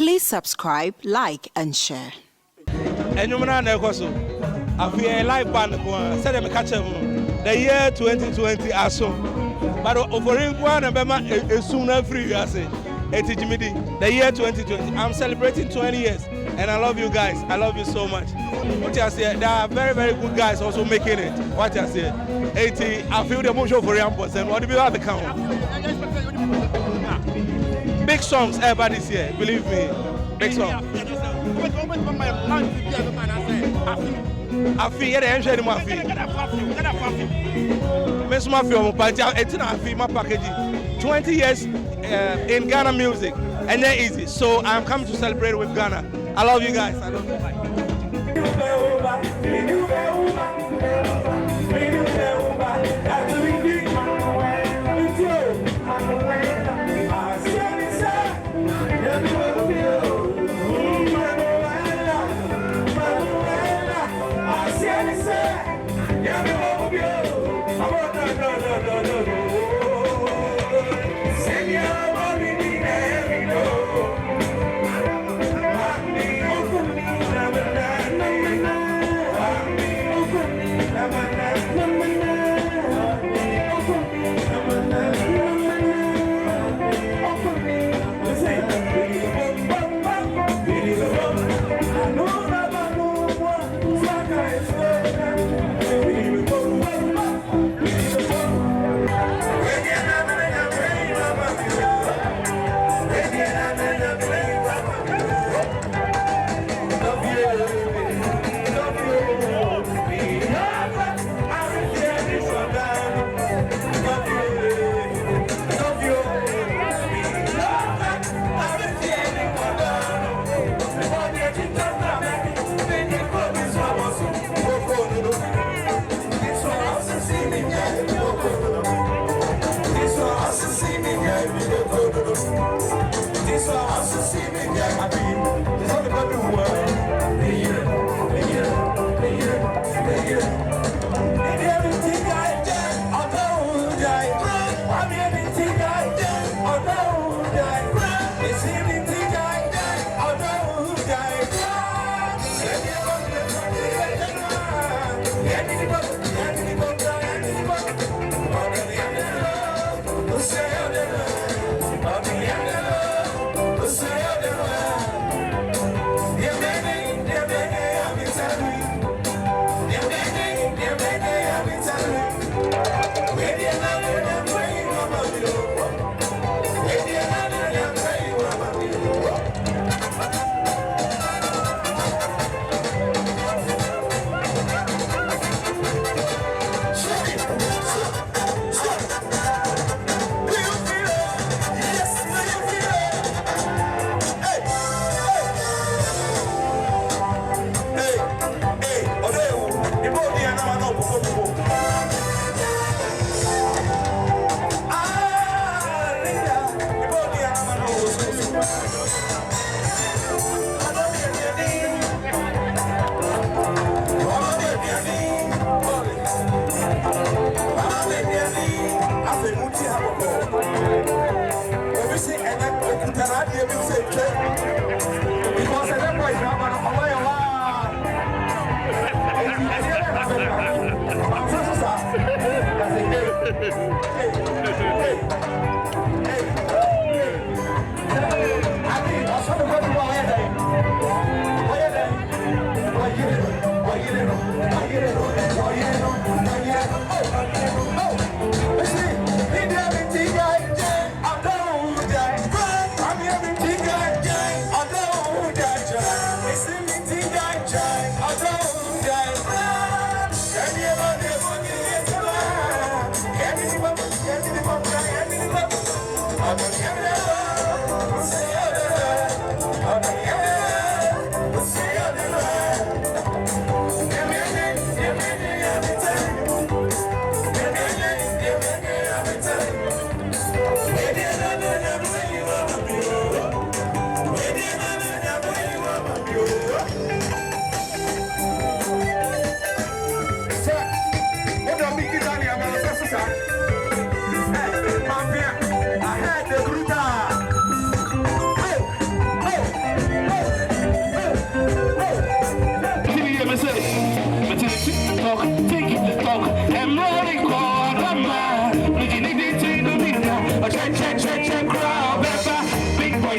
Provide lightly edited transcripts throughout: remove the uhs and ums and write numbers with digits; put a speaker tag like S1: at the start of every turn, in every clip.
S1: Please subscribe, like, and share.
S2: And you I feel a live band. Said them catch them. The year 2020 are so. But Ofori Amposah is sooner free. I say, the year 2020. I'm celebrating 20 years, and I love you guys. I love you so much. What I say, there are very, very good guys also making it. What I say, 80. I feel the emotion for Ofori Amposah. What do you have to count? Big songs ever this year. Believe me, big songs. I feel the engine in my feet. Miss Mafia, my package. 20 years in Ghana music, and they're easy. So I'm coming to celebrate with Ghana. I love you guys. I love you. Bye.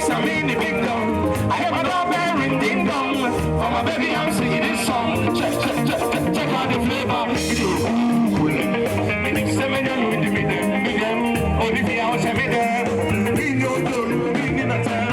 S3: voice, I'm in the big dome. I have a doorbell ring ding dong. For my baby, I'm singing this song. Check out the flavor. It's 7 young with the medium. Only the hours every day. We know don't bring in a town.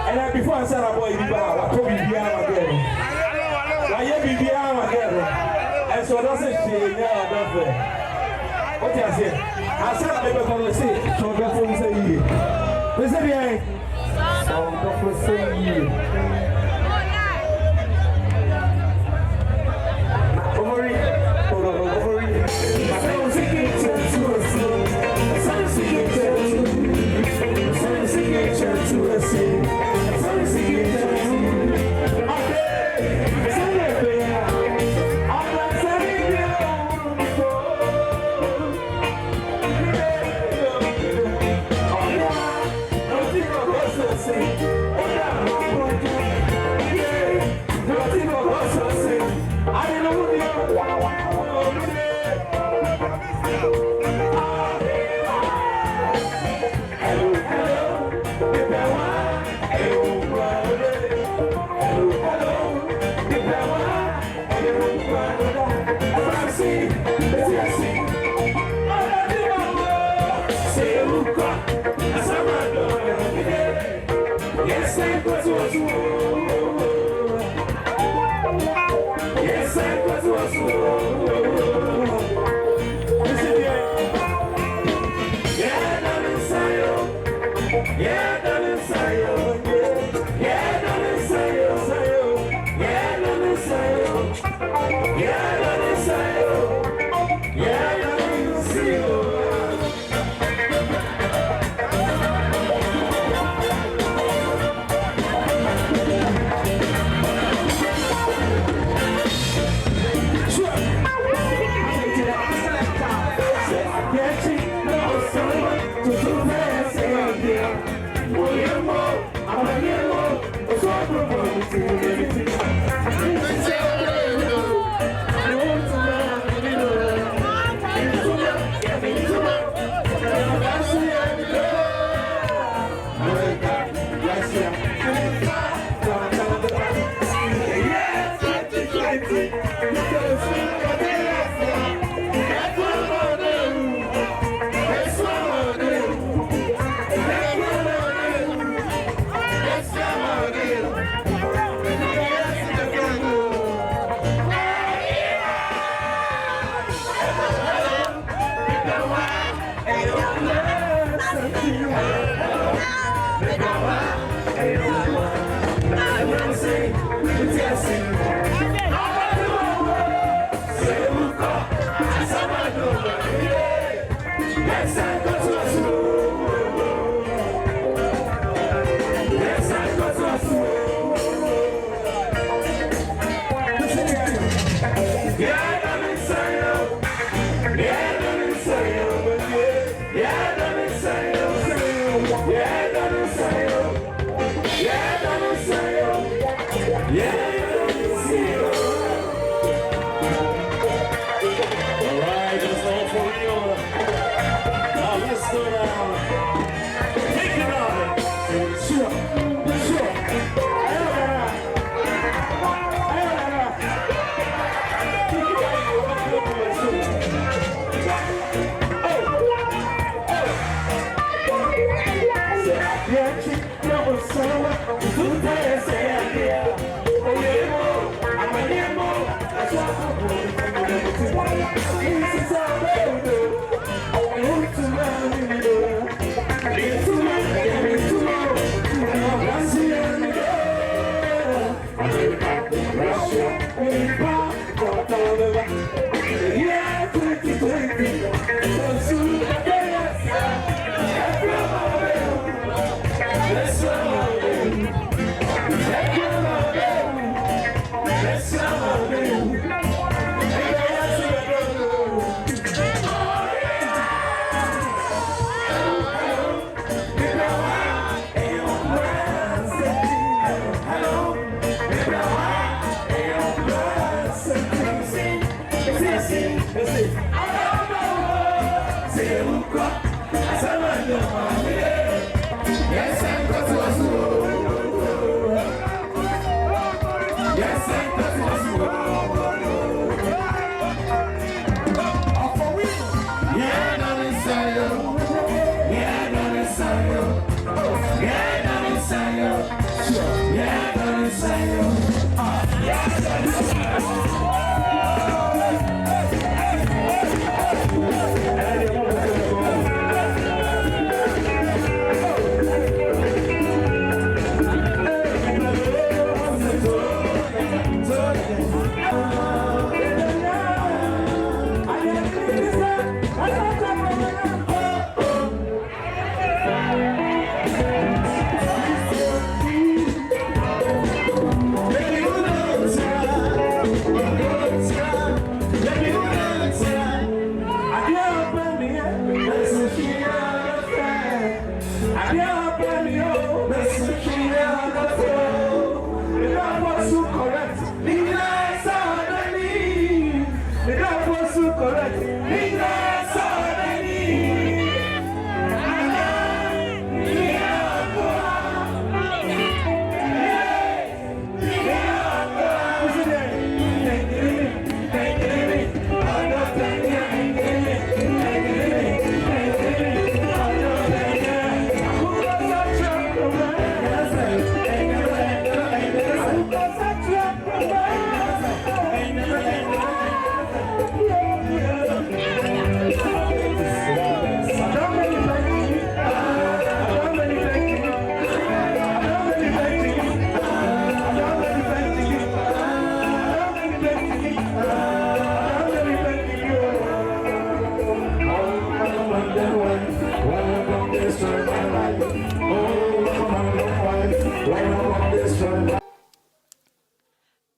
S4: And before I said, boy, you are, I told you, and so that's it. What I said, I said, I'm going to say, so the phone say, listen, so the phone say, Okay.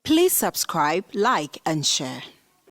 S1: Please subscribe, like, and share.